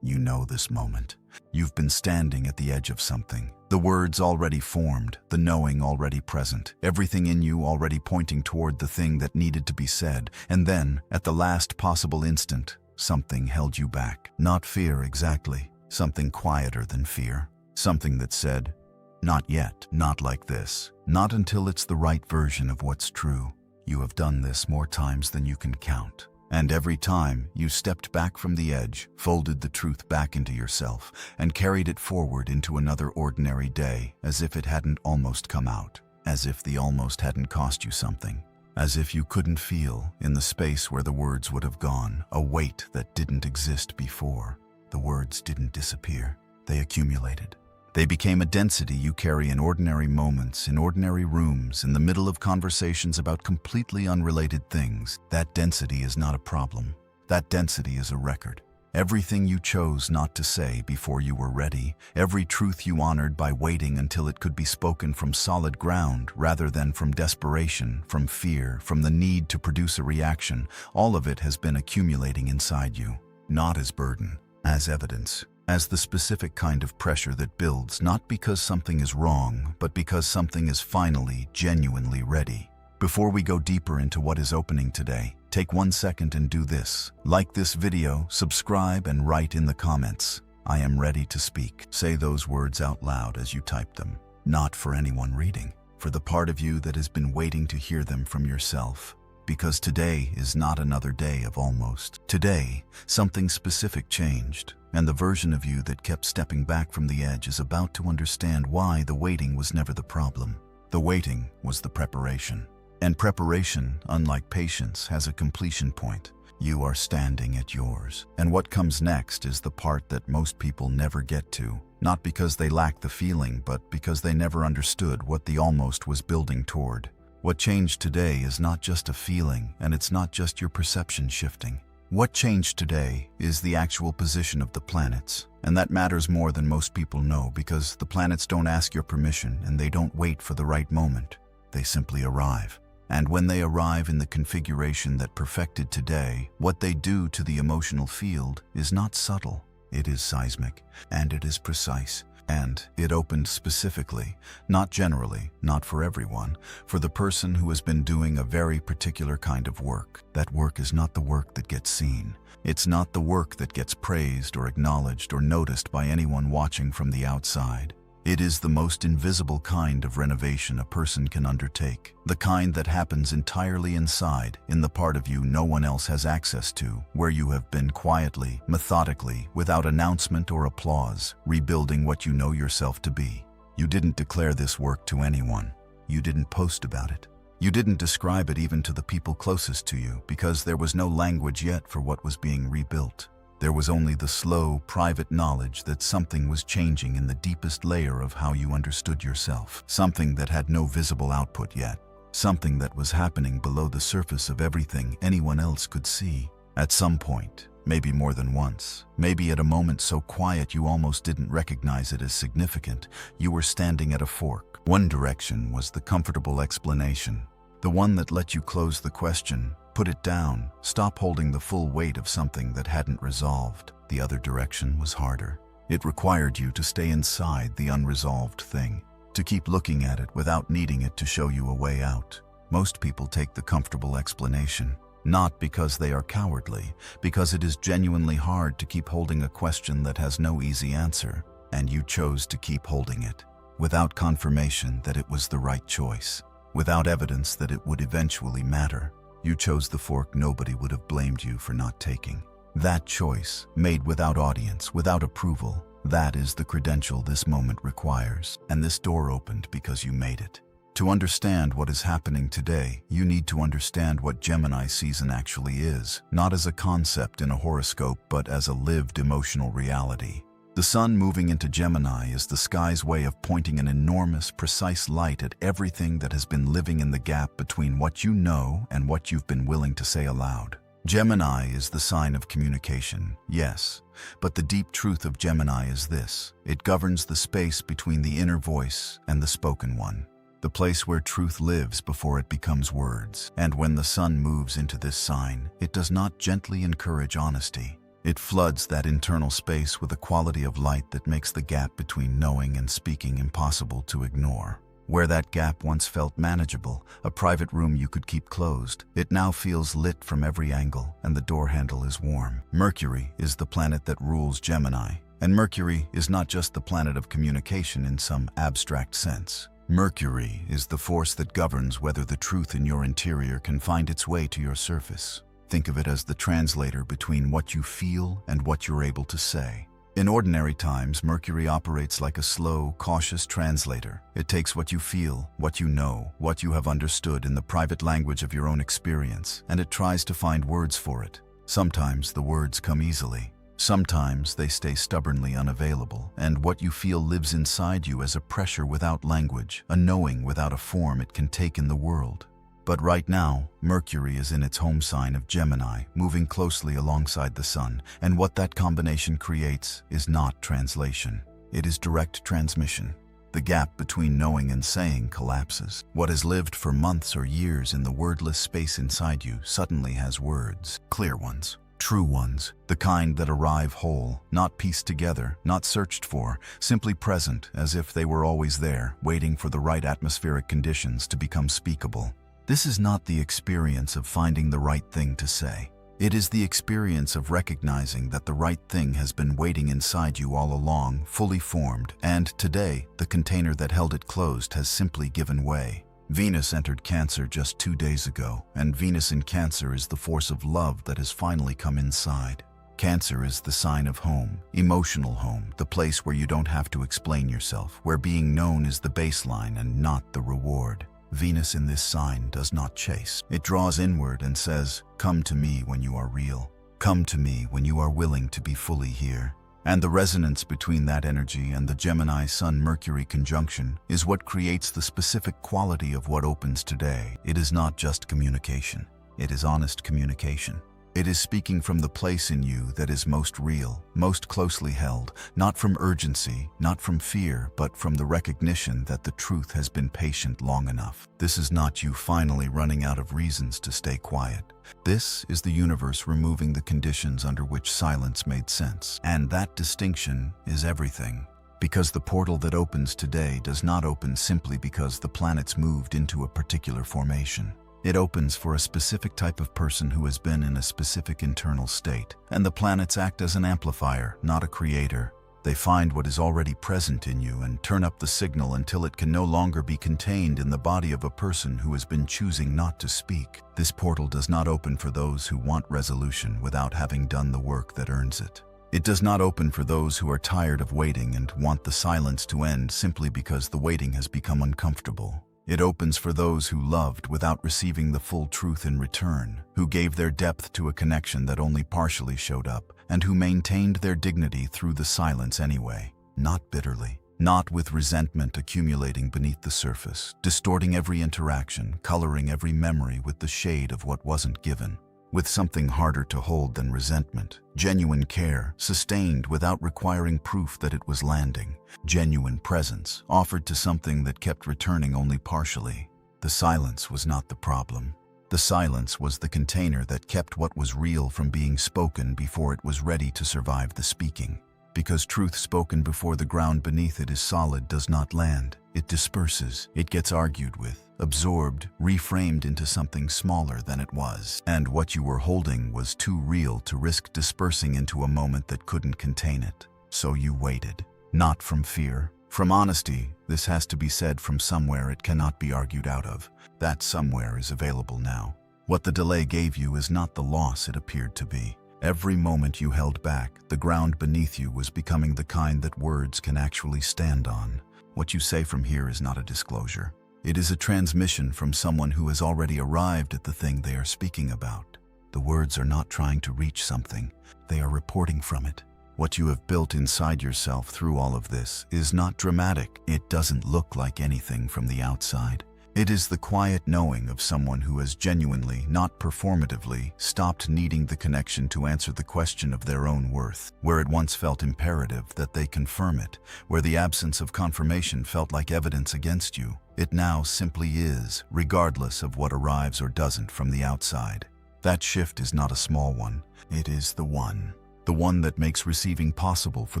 You know this moment. You've been standing at the edge of something. The words already formed, the knowing already present, everything in you already pointing toward the thing that needed to be said. And then, at the last possible instant, something held you back. Not fear exactly, something quieter than fear. Something that said, "Not yet, not like this, not until it's the right version of what's true." You have done this more times than you can count. And every time, you stepped back from the edge, folded the truth back into yourself, and carried it forward into another ordinary day, as if it hadn't almost come out, as if the almost hadn't cost you something, as if you couldn't feel, in the space where the words would have gone, a weight that didn't exist before. The words didn't disappear. They accumulated. They became a density you carry in ordinary moments, in ordinary rooms, in the middle of conversations about completely unrelated things. That density is not a problem. That density is a record. Everything you chose not to say before you were ready, every truth you honored by waiting until it could be spoken from solid ground rather than from desperation, from fear, from the need to produce a reaction, all of it has been accumulating inside you, not as burden, as evidence. As the specific kind of pressure that builds not because something is wrong, but because something is finally, genuinely ready. Before we go deeper into what is opening today, take 1 second and do this. Like this video, subscribe, and write in the comments, "I am ready to speak." Say those words out loud as you type them. Not for anyone reading, for the part of you that has been waiting to hear them from yourself. Because today is not another day of almost. Today, something specific changed, and the version of you that kept stepping back from the edge is about to understand why the waiting was never the problem. The waiting was the preparation. And preparation, unlike patience, has a completion point. You are standing at yours. And what comes next is the part that most people never get to, not because they lack the feeling, but because they never understood what the almost was building toward. What changed today is not just a feeling, and it's not just your perception shifting. What changed today is the actual position of the planets. And that matters more than most people know, because the planets don't ask your permission and they don't wait for the right moment. They simply arrive. And when they arrive in the configuration that perfected today, what they do to the emotional field is not subtle. It is seismic, and it is precise. And it opened specifically, not generally, not for everyone, for the person who has been doing a very particular kind of work. That work is not the work that gets seen. It's not the work that gets praised or acknowledged or noticed by anyone watching from the outside. It is the most invisible kind of renovation a person can undertake, the kind that happens entirely inside, in the part of you no one else has access to, where you have been quietly, methodically, without announcement or applause, rebuilding what you know yourself to be. You didn't declare this work to anyone. You didn't post about it. You didn't describe it even to the people closest to you, because there was no language yet for what was being rebuilt. There was only the slow, private knowledge that something was changing in the deepest layer of how you understood yourself. Something that had no visible output yet. Something that was happening below the surface of everything anyone else could see. At some point, maybe more than once, maybe at a moment so quiet you almost didn't recognize it as significant, you were standing at a fork. One direction was the comfortable explanation, the one that let you close the question, put it down, stop holding the full weight of something that hadn't resolved. The other direction was harder. It required you to stay inside the unresolved thing, to keep looking at it without needing it to show you a way out. Most people take the comfortable explanation, not because they are cowardly, because it is genuinely hard to keep holding a question that has no easy answer, and you chose to keep holding it, without confirmation that it was the right choice, without evidence that it would eventually matter. You chose the fork nobody would have blamed you for not taking. That choice, made without audience, without approval, that is the credential this moment requires. And this door opened because you made it. To understand what is happening today, you need to understand what Gemini season actually is, not as a concept in a horoscope, but as a lived emotional reality. The sun moving into Gemini is the sky's way of pointing an enormous, precise light at everything that has been living in the gap between what you know and what you've been willing to say aloud. Gemini is the sign of communication, yes, but the deep truth of Gemini is this: it governs the space between the inner voice and the spoken one, the place where truth lives before it becomes words. And when the sun moves into this sign, it does not gently encourage honesty. It floods that internal space with a quality of light that makes the gap between knowing and speaking impossible to ignore. Where that gap once felt manageable, a private room you could keep closed, it now feels lit from every angle, and the door handle is warm. Mercury is the planet that rules Gemini, and Mercury is not just the planet of communication in some abstract sense. Mercury is the force that governs whether the truth in your interior can find its way to your surface. Think of it as the translator between what you feel and what you're able to say. In ordinary times, Mercury operates like a slow, cautious translator. It takes what you feel, what you know, what you have understood in the private language of your own experience, and it tries to find words for it. Sometimes the words come easily. Sometimes they stay stubbornly unavailable, and what you feel lives inside you as a pressure without language, a knowing without a form it can take in the world. But right now, Mercury is in its home sign of Gemini, moving closely alongside the Sun, and what that combination creates is not translation. It is direct transmission. The gap between knowing and saying collapses. What has lived for months or years in the wordless space inside you suddenly has words, clear ones, true ones, the kind that arrive whole, not pieced together, not searched for, simply present as if they were always there, waiting for the right atmospheric conditions to become speakable. This is not the experience of finding the right thing to say. It is the experience of recognizing that the right thing has been waiting inside you all along, fully formed, and today, the container that held it closed has simply given way. Venus entered Cancer just 2 days ago, and Venus in Cancer is the force of love that has finally come inside. Cancer is the sign of home, emotional home, the place where you don't have to explain yourself, where being known is the baseline and not the reward. Venus in this sign does not chase. It draws inward and says, "Come to me when you are real. Come to me when you are willing to be fully here." And the resonance between that energy and the Gemini Sun-Mercury conjunction is what creates the specific quality of what opens today. It is not just communication. It is honest communication. It is speaking from the place in you that is most real, most closely held, not from urgency, not from fear, but from the recognition that the truth has been patient long enough. This is not you finally running out of reasons to stay quiet. This is the universe removing the conditions under which silence made sense. And that distinction is everything. Because the portal that opens today does not open simply because the planets moved into a particular formation. It opens for a specific type of person who has been in a specific internal state, and the planets act as an amplifier, not a creator. They find what is already present in you and turn up the signal until it can no longer be contained in the body of a person who has been choosing not to speak. This portal does not open for those who want resolution without having done the work that earns it. It does not open for those who are tired of waiting and want the silence to end simply because the waiting has become uncomfortable. It opens for those who loved without receiving the full truth in return, who gave their depth to a connection that only partially showed up, and who maintained their dignity through the silence anyway, not bitterly, not with resentment accumulating beneath the surface, distorting every interaction, coloring every memory with the shade of what wasn't given. With something harder to hold than resentment, genuine care, sustained without requiring proof that it was landing, genuine presence, offered to something that kept returning only partially. The silence was not the problem. The silence was the container that kept what was real from being spoken before it was ready to survive the speaking. Because truth spoken before the ground beneath it is solid does not land. It disperses. It gets argued with, absorbed, reframed into something smaller than it was. And what you were holding was too real to risk dispersing into a moment that couldn't contain it. So you waited. Not from fear. From honesty. This has to be said from somewhere it cannot be argued out of. That somewhere is available now. What the delay gave you is not the loss it appeared to be. Every moment you held back, the ground beneath you was becoming the kind that words can actually stand on. What you say from here is not a disclosure. It is a transmission from someone who has already arrived at the thing they are speaking about. The words are not trying to reach something. They are reporting from it. What you have built inside yourself through all of this is not dramatic. It doesn't look like anything from the outside. It is the quiet knowing of someone who has genuinely, not performatively, stopped needing the connection to answer the question of their own worth. Where it once felt imperative that they confirm it, where the absence of confirmation felt like evidence against you, it now simply is, regardless of what arrives or doesn't from the outside. That shift is not a small one. It is the one. the one that makes receiving possible for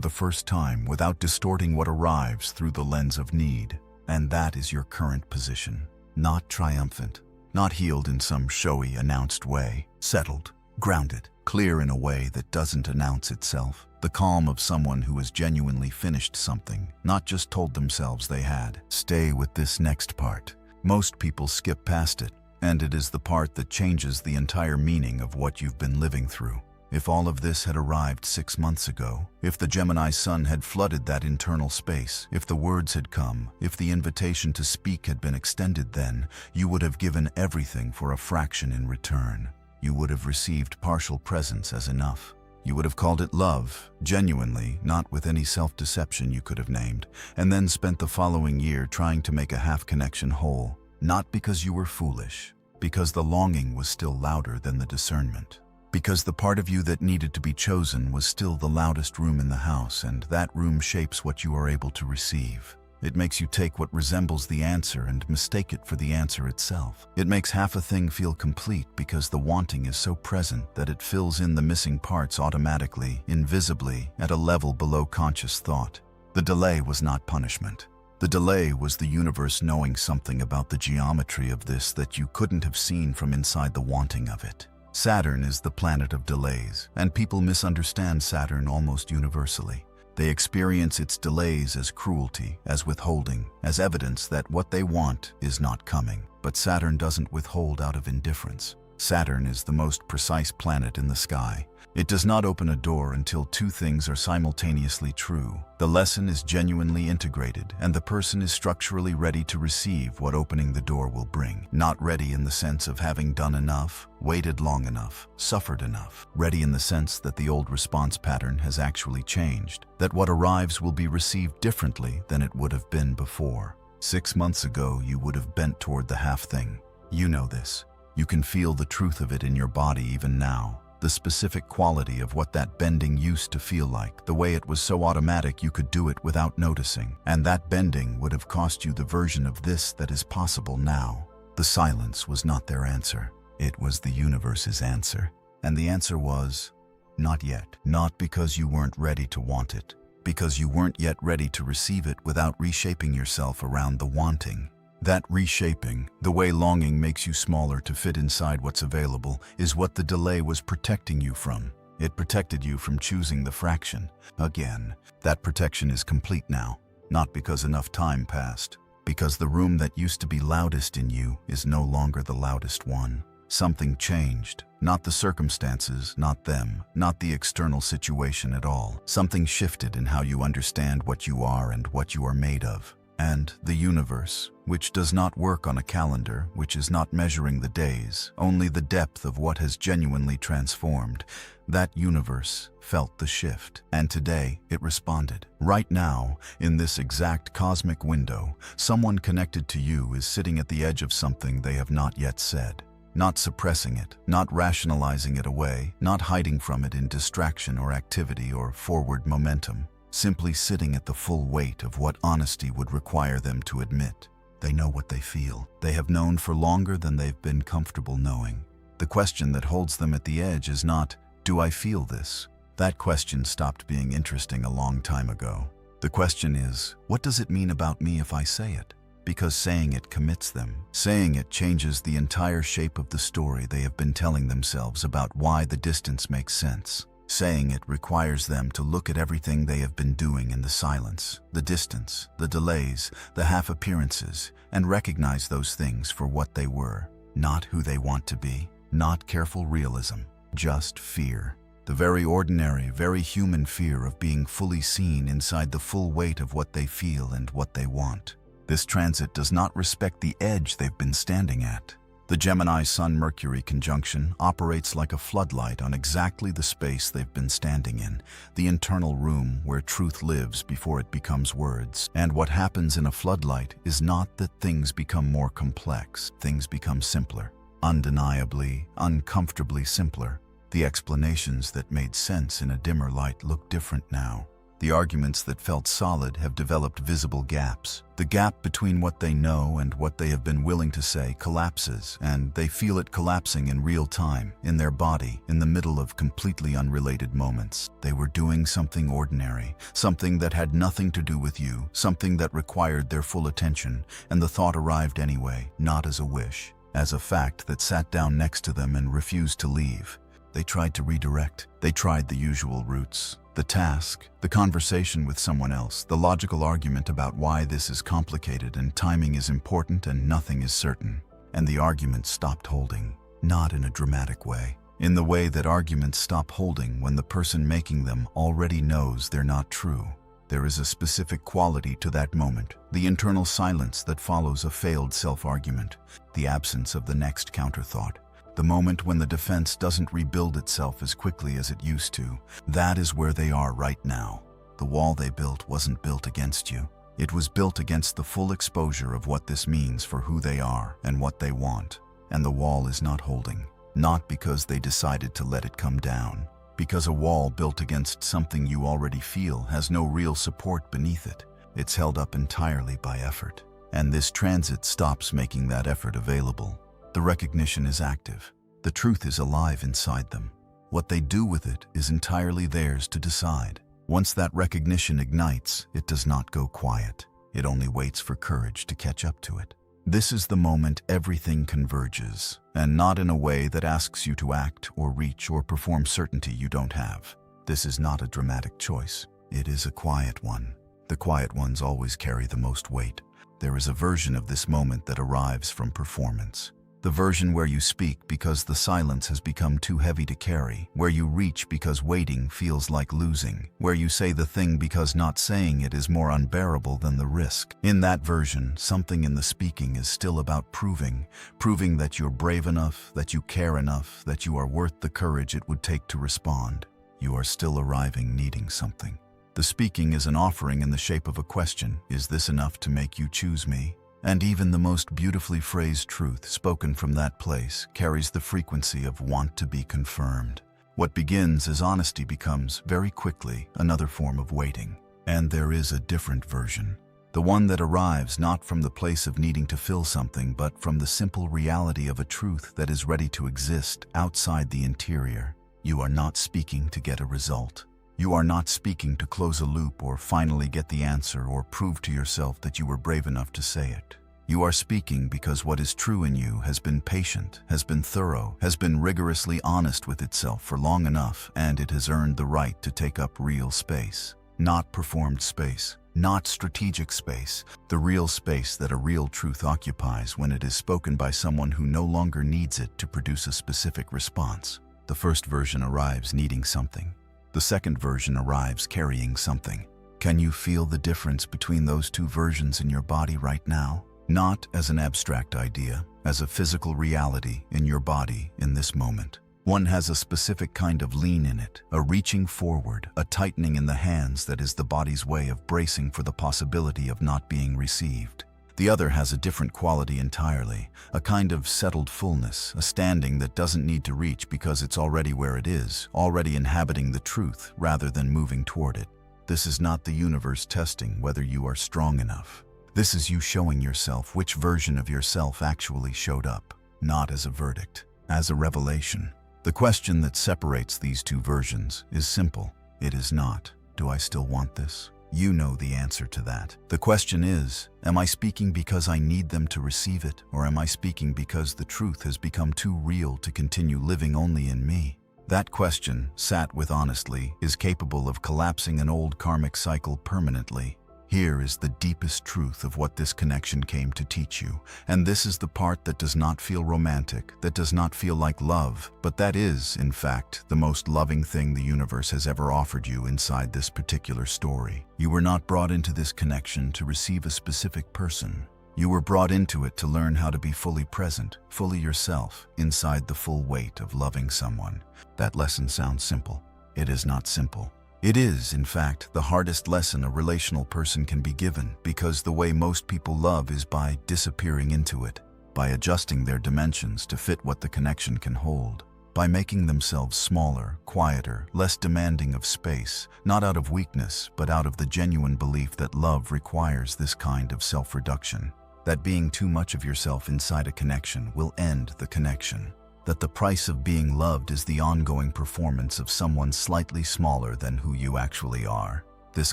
the first time without distorting what arrives through the lens of need. And that is your current position. Not triumphant, not healed in some showy, announced way, settled, grounded, clear in a way that doesn't announce itself. The calm of someone who has genuinely finished something, not just told themselves they had. Stay with this next part. Most people skip past it, and it is the part that changes the entire meaning of what you've been living through. If all of this had arrived 6 months ago, if the Gemini sun had flooded that internal space, if the words had come, if the invitation to speak had been extended then, you would have given everything for a fraction in return. You would have received partial presence as enough. You would have called it love, genuinely, not with any self-deception you could have named, and then spent the following year trying to make a half-connection whole. Not because you were foolish, because the longing was still louder than the discernment. Because the part of you that needed to be chosen was still the loudest room in the house, and that room shapes what you are able to receive. It makes you take what resembles the answer and mistake it for the answer itself. It makes half a thing feel complete because the wanting is so present that it fills in the missing parts automatically, invisibly, at a level below conscious thought. The delay was not punishment. The delay was the universe knowing something about the geometry of this that you couldn't have seen from inside the wanting of it. Saturn is the planet of delays, and people misunderstand Saturn almost universally. They experience its delays as cruelty, as withholding, as evidence that what they want is not coming. But Saturn doesn't withhold out of indifference. Saturn is the most precise planet in the sky. It does not open a door until two things are simultaneously true. The lesson is genuinely integrated, and the person is structurally ready to receive what opening the door will bring. Not ready in the sense of having done enough, waited long enough, suffered enough. Ready in the sense that the old response pattern has actually changed, that what arrives will be received differently than it would have been before. 6 months ago, you would have bent toward the half thing. You know this. You can feel the truth of it in your body even now. The specific quality of what that bending used to feel like, the way it was so automatic you could do it without noticing. And that bending would have cost you the version of this that is possible now. The silence was not their answer. It was the universe's answer. And the answer was, not yet. Not because you weren't ready to want it, because you weren't yet ready to receive it without reshaping yourself around the wanting. That reshaping, the way longing makes you smaller to fit inside what's available, is what the delay was protecting you from. It protected you from choosing the fraction. Again, that protection is complete now, not because enough time passed, because the room that used to be loudest in you is no longer the loudest one. Something changed, not the circumstances, not them, not the external situation at all. Something shifted in how you understand what you are and what you are made of. And the universe, which does not work on a calendar, which is not measuring the days, only the depth of what has genuinely transformed, that universe felt the shift. And today, it responded. Right now, in this exact cosmic window, someone connected to you is sitting at the edge of something they have not yet said. Not suppressing it, not rationalizing it away, not hiding from it in distraction or activity or forward momentum. Simply sitting at the full weight of what honesty would require them to admit. They know what they feel. They have known for longer than they've been comfortable knowing. The question that holds them at the edge is not, do I feel this? That question stopped being interesting a long time ago. The question is, what does it mean about me if I say it? Because saying it commits them. Saying it changes the entire shape of the story they have been telling themselves about why the distance makes sense. Saying it requires them to look at everything they have been doing in the silence, the distance, the delays, the half-appearances, and recognize those things for what they were, not who they want to be, not careful realism, just fear. The very ordinary, very human fear of being fully seen inside the full weight of what they feel and what they want. This transit does not respect the edge they've been standing at. The Gemini Sun-Mercury conjunction operates like a floodlight on exactly the space they've been standing in, the internal room where truth lives before it becomes words. And what happens in a floodlight is not that things become more complex, things become simpler. Undeniably, uncomfortably simpler. The explanations that made sense in a dimmer light look different now. The arguments that felt solid have developed visible gaps. The gap between what they know and what they have been willing to say collapses, and they feel it collapsing in real time, in their body, in the middle of completely unrelated moments. They were doing something ordinary, something that had nothing to do with you, something that required their full attention, and the thought arrived anyway, not as a wish, as a fact that sat down next to them and refused to leave. They tried to redirect. They tried the usual routes. The task, the conversation with someone else, the logical argument about why this is complicated and timing is important and nothing is certain. And the argument stopped holding, not in a dramatic way, in the way that arguments stop holding when the person making them already knows they're not true. There is a specific quality to that moment, the internal silence that follows a failed self-argument, the absence of the next counterthought. The moment when the defense doesn't rebuild itself as quickly as it used to. That is where they are right now. The wall they built wasn't built against you. It was built against the full exposure of what this means for who they are and what they want. And the wall is not holding. Not because they decided to let it come down. Because a wall built against something you already feel has no real support beneath it. It's held up entirely by effort. And this transit stops making that effort available. The recognition is active. The truth is alive inside them. What they do with it is entirely theirs to decide. Once that recognition ignites, it does not go quiet. It only waits for courage to catch up to it. This is the moment everything converges, and not in a way that asks you to act or reach or perform certainty you don't have. This is not a dramatic choice. It is a quiet one. The quiet ones always carry the most weight. There is a version of this moment that arrives from performance. The version where you speak because the silence has become too heavy to carry, where you reach because waiting feels like losing, where you say the thing because not saying it is more unbearable than the risk. In that version, something in the speaking is still about proving that you're brave enough, that you care enough, that you are worth the courage it would take to respond. You are still arriving needing something. The speaking is an offering in the shape of a question. Is this enough to make you choose me? And even the most beautifully phrased truth spoken from that place carries the frequency of want to be confirmed. What begins as honesty becomes, very quickly, another form of waiting. And there is a different version. The one that arrives not from the place of needing to fill something, but from the simple reality of a truth that is ready to exist outside the interior. You are not speaking to get a result. You are not speaking to close a loop or finally get the answer or prove to yourself that you were brave enough to say it. You are speaking because what is true in you has been patient, has been thorough, has been rigorously honest with itself for long enough, and it has earned the right to take up real space. Not performed space, not strategic space, the real space that a real truth occupies when it is spoken by someone who no longer needs it to produce a specific response. The first version arrives needing something. The second version arrives carrying something. Can you feel the difference between those two versions in your body right now? Not as an abstract idea, as a physical reality in your body in this moment. One has a specific kind of lean in it, a reaching forward, a tightening in the hands that is the body's way of bracing for the possibility of not being received. The other has a different quality entirely, a kind of settled fullness, a standing that doesn't need to reach because it's already where it is, already inhabiting the truth rather than moving toward it. This is not the universe testing whether you are strong enough. This is you showing yourself which version of yourself actually showed up, not as a verdict, as a revelation. The question that separates these two versions is simple. It is not, do I still want this? You know the answer to that. The question is, am I speaking because I need them to receive it, or am I speaking because the truth has become too real to continue living only in me? That question, sat with honestly, is capable of collapsing an old karmic cycle permanently. Here is the deepest truth of what this connection came to teach you, and this is the part that does not feel romantic, that does not feel like love, but that is, in fact, the most loving thing the universe has ever offered you inside this particular story. You were not brought into this connection to receive a specific person. You were brought into it to learn how to be fully present, fully yourself, inside the full weight of loving someone. That lesson sounds simple. It is not simple. It is, in fact, the hardest lesson a relational person can be given, because the way most people love is by disappearing into it, by adjusting their dimensions to fit what the connection can hold. by making themselves smaller, quieter, less demanding of space, not out of weakness, but out of the genuine belief that love requires this kind of self-reduction. That being too much of yourself inside a connection will end the connection. That the price of being loved is the ongoing performance of someone slightly smaller than who you actually are. This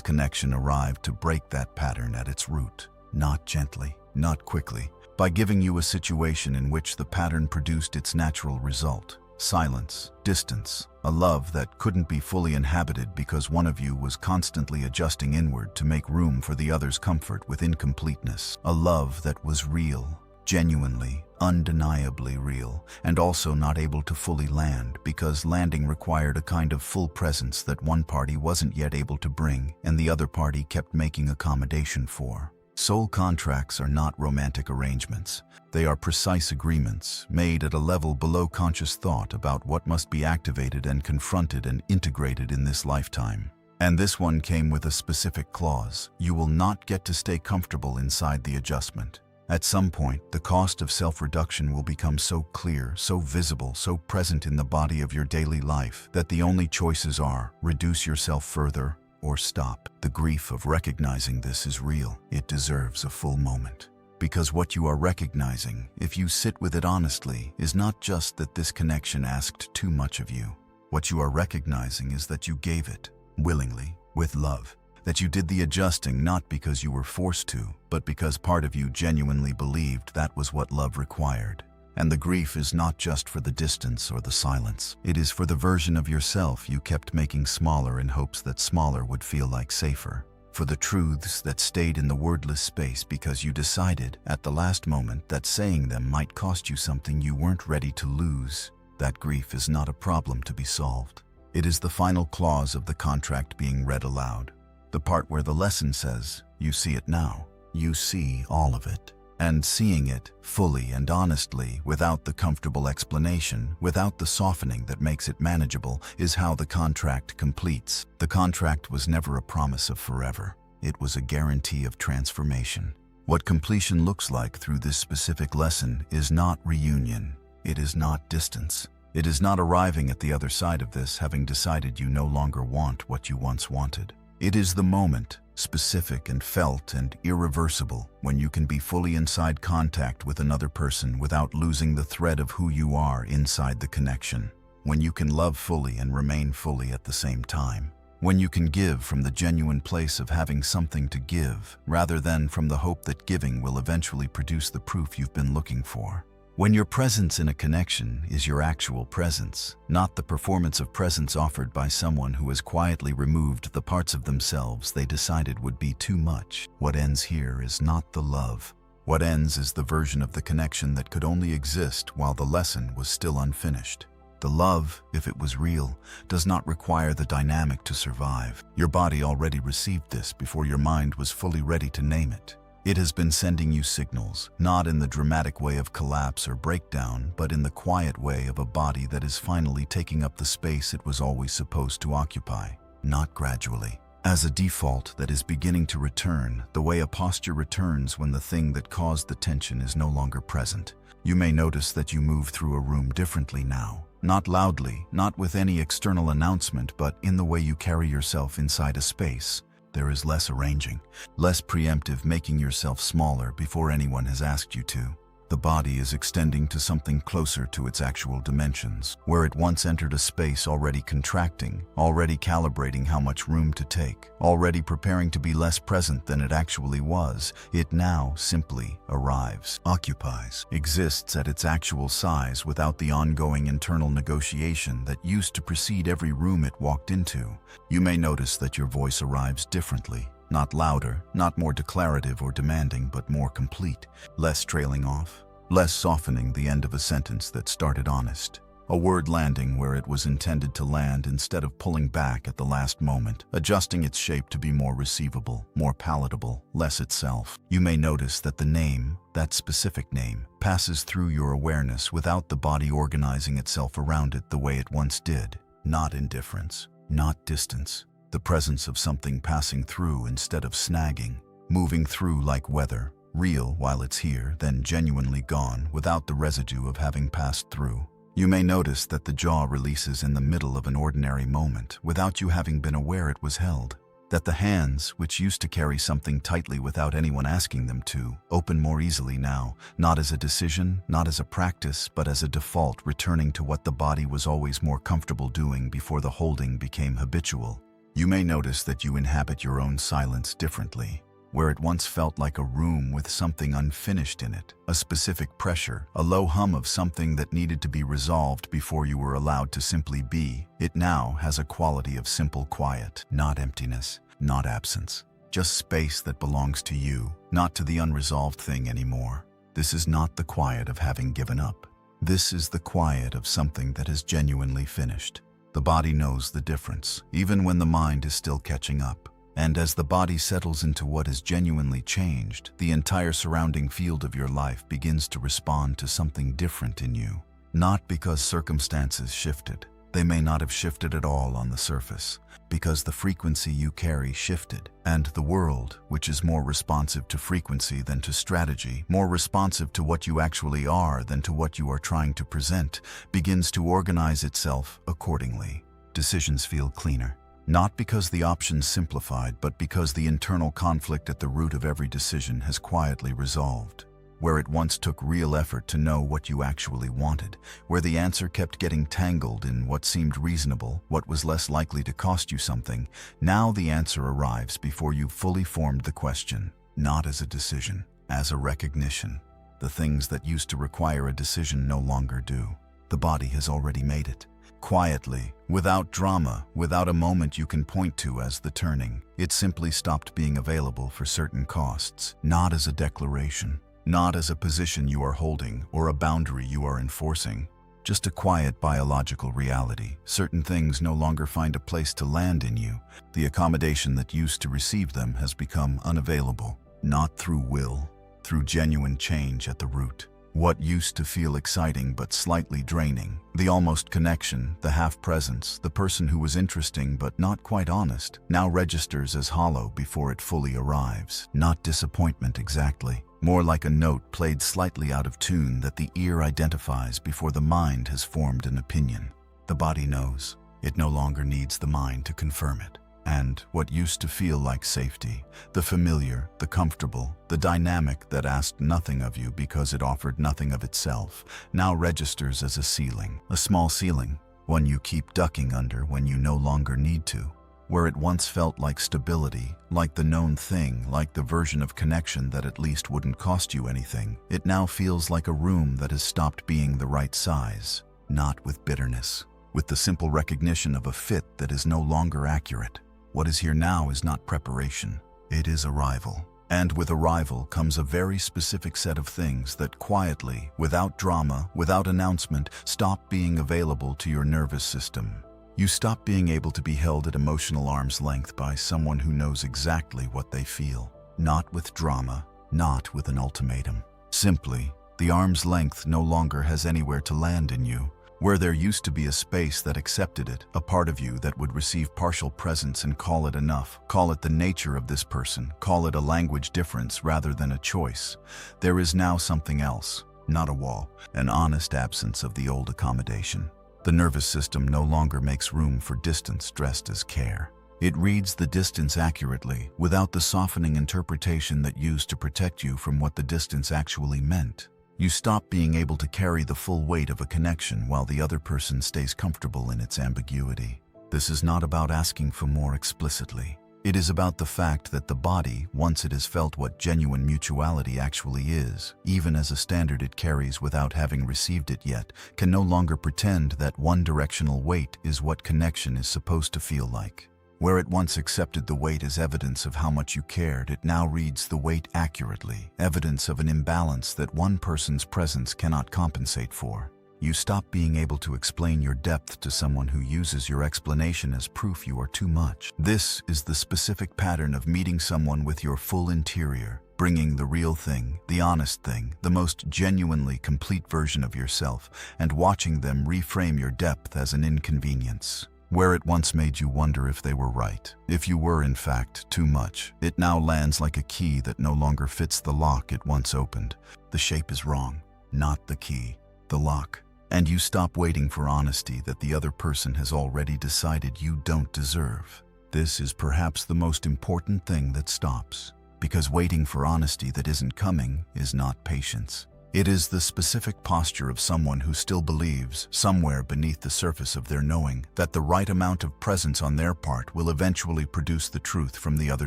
connection arrived to break that pattern at its root. Not gently, not quickly, by giving you a situation in which the pattern produced its natural result. Silence, distance, a love that couldn't be fully inhabited because one of you was constantly adjusting inward to make room for the other's comfort with incompleteness. A love that was real, genuinely, undeniably real, and also not able to fully land because landing required a kind of full presence that one party wasn't yet able to bring and the other party kept making accommodation for. Soul contracts are not romantic arrangements. They are precise agreements made at a level below conscious thought about what must be activated and confronted and integrated in this lifetime. And this one came with a specific clause. You will not get to stay comfortable inside the adjustment. At some point, the cost of self-reduction will become so clear, so visible, so present in the body of your daily life that the only choices are reduce yourself further or stop. The grief of recognizing this is real. It deserves a full moment. Because what you are recognizing, if you sit with it honestly, is not just that this connection asked too much of you. What you are recognizing is that you gave it, willingly, with love. That you did the adjusting not because you were forced to, but because part of you genuinely believed that was what love required. And the grief is not just for the distance or the silence. It is for the version of yourself you kept making smaller in hopes that smaller would feel like safer. For the truths that stayed in the wordless space because you decided at the last moment that saying them might cost you something you weren't ready to lose. That grief is not a problem to be solved. It is the final clause of the contract being read aloud. The part where the lesson says, you see it now. You see all of it. And seeing it fully and honestly, without the comfortable explanation, without the softening that makes it manageable, is how the contract completes. The contract was never a promise of forever. It was a guarantee of transformation. What completion looks like through this specific lesson is not reunion. It is not distance. It is not arriving at the other side of this having decided you no longer want what you once wanted. It is the moment, specific and felt and irreversible, when you can be fully inside contact with another person without losing the thread of who you are inside the connection. When you can love fully and remain fully at the same time. When you can give from the genuine place of having something to give, rather than from the hope that giving will eventually produce the proof you've been looking for. When your presence in a connection is your actual presence, not the performance of presence offered by someone who has quietly removed the parts of themselves they decided would be too much. What ends here is not the love. What ends is the version of the connection that could only exist while the lesson was still unfinished. The love, if it was real, does not require the dynamic to survive. Your body already received this before your mind was fully ready to name it. It has been sending you signals, not in the dramatic way of collapse or breakdown, but in the quiet way of a body that is finally taking up the space it was always supposed to occupy, not gradually. As a default that is beginning to return, the way a posture returns when the thing that caused the tension is no longer present. You may notice that you move through a room differently now. Not loudly, not with any external announcement, but in the way you carry yourself inside a space. There is less arranging, less preemptive making yourself smaller before anyone has asked you to. The body is extending to something closer to its actual dimensions, where it once entered a space already contracting, already calibrating how much room to take, already preparing to be less present than it actually was. It now simply arrives, occupies, exists at its actual size without the ongoing internal negotiation that used to precede every room it walked into. You may notice that your voice arrives differently. Not louder, not more declarative or demanding, but more complete, less trailing off, less softening the end of a sentence that started honest. A word landing where it was intended to land instead of pulling back at the last moment, adjusting its shape to be more receivable, more palatable, less itself. You may notice that the name, that specific name, passes through your awareness without the body organizing itself around it the way it once did. Not indifference, not distance. The presence of something passing through instead of snagging, moving through like weather, real while it's here, then genuinely gone without the residue of having passed through. You may notice that the jaw releases in the middle of an ordinary moment without you having been aware it was held. That the hands, which used to carry something tightly without anyone asking them to, open more easily now, not as a decision, not as a practice, but as a default, returning to what the body was always more comfortable doing before the holding became habitual. You may notice that you inhabit your own silence differently. Where it once felt like a room with something unfinished in it, a specific pressure, a low hum of something that needed to be resolved before you were allowed to simply be, it now has a quality of simple quiet, not emptiness, not absence, just space that belongs to you, not to the unresolved thing anymore. This is not the quiet of having given up. This is the quiet of something that is genuinely finished. The body knows the difference, even when the mind is still catching up. And as the body settles into what is genuinely changed, the entire surrounding field of your life begins to respond to something different in you. Not because circumstances shifted. They may not have shifted at all on the surface, because the frequency you carry shifted, and the world, which is more responsive to frequency than to strategy, more responsive to what you actually are than to what you are trying to present, begins to organize itself accordingly. Decisions feel cleaner. Not because the options simplified, but because the internal conflict at the root of every decision has quietly resolved. Where it once took real effort to know what you actually wanted, where the answer kept getting tangled in what seemed reasonable, what was less likely to cost you something, now the answer arrives before you fully formed the question, not as a decision, as a recognition. The things that used to require a decision no longer do. The body has already made it. Quietly, without drama, without a moment you can point to as the turning. It simply stopped being available for certain costs, not as a declaration, not as a position you are holding or a boundary you are enforcing. Just a quiet biological reality. Certain things no longer find a place to land in you. The accommodation that used to receive them has become unavailable, not through will, through genuine change at the root. What used to feel exciting but slightly draining, the almost connection, the half-presence, the person who was interesting but not quite honest, now registers as hollow before it fully arrives. Not disappointment exactly, more like a note played slightly out of tune that the ear identifies before the mind has formed an opinion. The body knows. It no longer needs the mind to confirm it. And what used to feel like safety, the familiar, the comfortable, the dynamic that asked nothing of you because it offered nothing of itself, now registers as a ceiling, a small ceiling, one you keep ducking under when you no longer need to. Where it once felt like stability, like the known thing, like the version of connection that at least wouldn't cost you anything, it now feels like a room that has stopped being the right size, not with bitterness, with the simple recognition of a fit that is no longer accurate. What is here now is not preparation, it is arrival. And with arrival comes a very specific set of things that quietly, without drama, without announcement, stop being available to your nervous system. You stop being able to be held at emotional arm's length by someone who knows exactly what they feel. Not with drama, not with an ultimatum. Simply, the arm's length no longer has anywhere to land in you. Where there used to be a space that accepted it, a part of you that would receive partial presence and call it enough, call it the nature of this person, call it a language difference rather than a choice. There is now something else, not a wall, an honest absence of the old accommodation. The nervous system no longer makes room for distance dressed as care. It reads the distance accurately, without the softening interpretation that used to protect you from what the distance actually meant. You stop being able to carry the full weight of a connection while the other person stays comfortable in its ambiguity. This is not about asking for more explicitly. It is about the fact that the body, once it has felt what genuine mutuality actually is, even as a standard it carries without having received it yet, can no longer pretend that one-directional weight is what connection is supposed to feel like. Where it once accepted the weight as evidence of how much you cared, it now reads the weight accurately, evidence of an imbalance that one person's presence cannot compensate for. You stop being able to explain your depth to someone who uses your explanation as proof you are too much. This is the specific pattern of meeting someone with your full interior, bringing the real thing, the honest thing, the most genuinely complete version of yourself, and watching them reframe your depth as an inconvenience. Where it once made you wonder if they were right, if you were in fact too much, it now lands like a key that no longer fits the lock it once opened. The shape is wrong, not the key, the lock. And you stop waiting for honesty that the other person has already decided you don't deserve. This is perhaps the most important thing that stops, because waiting for honesty that isn't coming is not patience. It is the specific posture of someone who still believes, somewhere beneath the surface of their knowing, that the right amount of presence on their part will eventually produce the truth from the other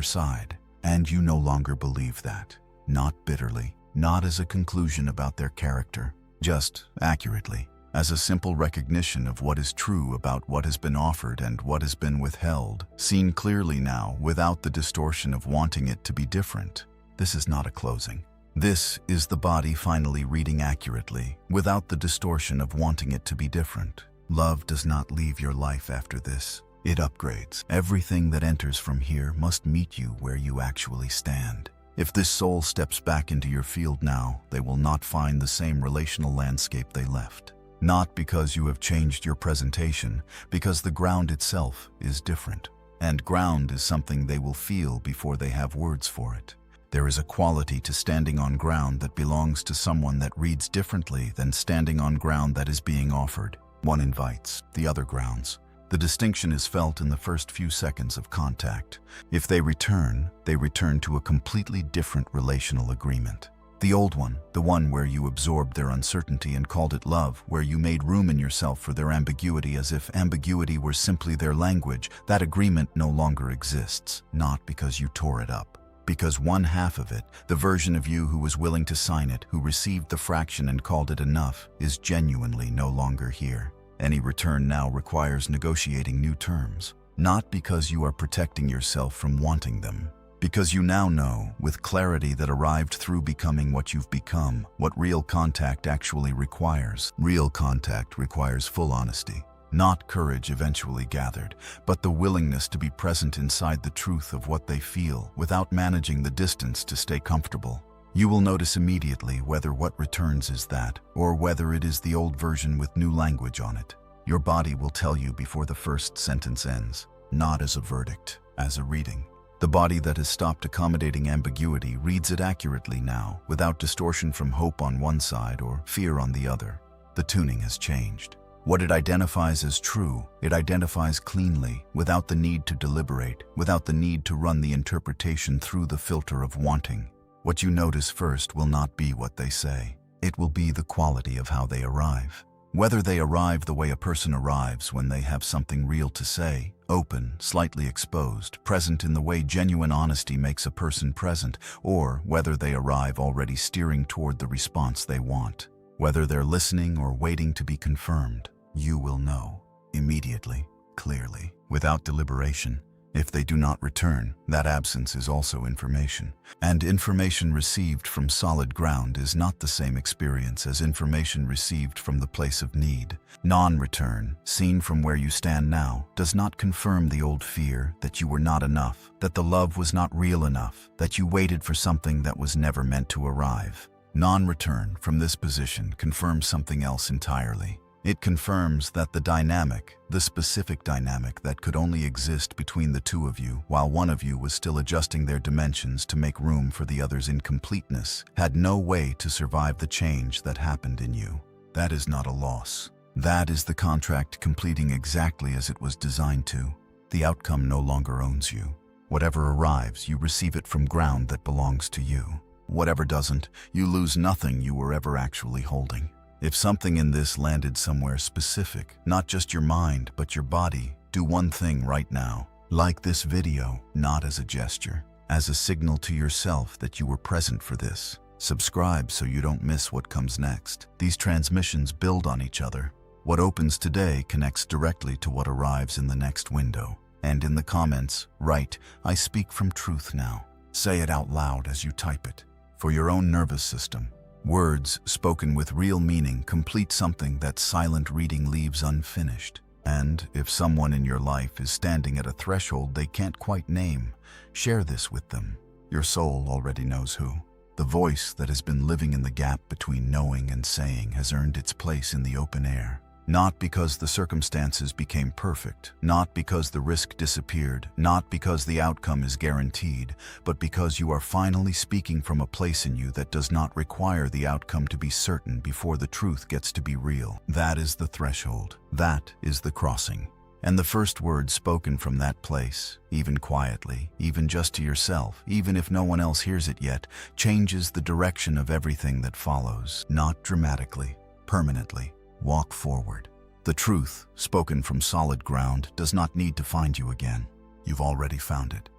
side. And you no longer believe that. Not bitterly, not as a conclusion about their character, just accurately, as a simple recognition of what is true about what has been offered and what has been withheld, seen clearly now without the distortion of wanting it to be different. This is not a closing. This is the body finally reading accurately, without the distortion of wanting it to be different. Love does not leave your life after this. It upgrades. Everything that enters from here must meet you where you actually stand. If this soul steps back into your field now, they will not find the same relational landscape they left. Not because you have changed your presentation, because the ground itself is different. And ground is something they will feel before they have words for it. There is a quality to standing on ground that belongs to someone that reads differently than standing on ground that is being offered. One invites, the other grounds. The distinction is felt in the first few seconds of contact. If they return to a completely different relational agreement. The old one, the one where you absorbed their uncertainty and called it love, where you made room in yourself for their ambiguity as if ambiguity were simply their language, that agreement no longer exists, not because you tore it up. Because one half of it, the version of you who was willing to sign it, who received the fraction and called it enough, is genuinely no longer here. Any return now requires negotiating new terms. Not because you are protecting yourself from wanting them. Because you now know, with clarity that arrived through becoming what you've become, what real contact actually requires. Real contact requires full honesty. Not courage eventually gathered, but the willingness to be present inside the truth of what they feel without managing the distance to stay comfortable. You will notice immediately whether what returns is that, or whether it is the old version with new language on it. Your body will tell you before the first sentence ends, not as a verdict, as a reading. The body that has stopped accommodating ambiguity reads it accurately now, without distortion from hope on one side or fear on the other. The tuning has changed. What it identifies as true, it identifies cleanly, without the need to deliberate, without the need to run the interpretation through the filter of wanting. What you notice first will not be what they say. It will be the quality of how they arrive. Whether they arrive the way a person arrives when they have something real to say, open, slightly exposed, present in the way genuine honesty makes a person present, or whether they arrive already steering toward the response they want. Whether they're listening or waiting to be confirmed. You will know, immediately, clearly, without deliberation. If they do not return, that absence is also information. And information received from solid ground is not the same experience as information received from the place of need. Non-return, seen from where you stand now, does not confirm the old fear that you were not enough, that the love was not real enough, that you waited for something that was never meant to arrive. Non-return from this position confirms something else entirely. It confirms that the dynamic, the specific dynamic that could only exist between the two of you while one of you was still adjusting their dimensions to make room for the other's incompleteness, had no way to survive the change that happened in you. That is not a loss. That is the contract completing exactly as it was designed to. The outcome no longer owns you. Whatever arrives, you receive it from ground that belongs to you. Whatever doesn't, you lose nothing you were ever actually holding. If something in this landed somewhere specific, not just your mind, but your body, do one thing right now. Like this video, not as a gesture, as a signal to yourself that you were present for this. Subscribe so you don't miss what comes next. These transmissions build on each other. What opens today connects directly to what arrives in the next window. And in the comments, write, "I speak from truth now." Say it out loud as you type it. For your own nervous system. Words spoken with real meaning complete something that silent reading leaves unfinished. And if someone in your life is standing at a threshold they can't quite name, share this with them. Your soul already knows who. The voice that has been living in the gap between knowing and saying has earned its place in the open air. Not because the circumstances became perfect, not because the risk disappeared, not because the outcome is guaranteed, but because you are finally speaking from a place in you that does not require the outcome to be certain before the truth gets to be real. That is the threshold. That is the crossing. And the first word spoken from that place, even quietly, even just to yourself, even if no one else hears it yet, changes the direction of everything that follows. Not dramatically, permanently. Walk forward. The truth, spoken from solid ground, does not need to find you again. You've already found it.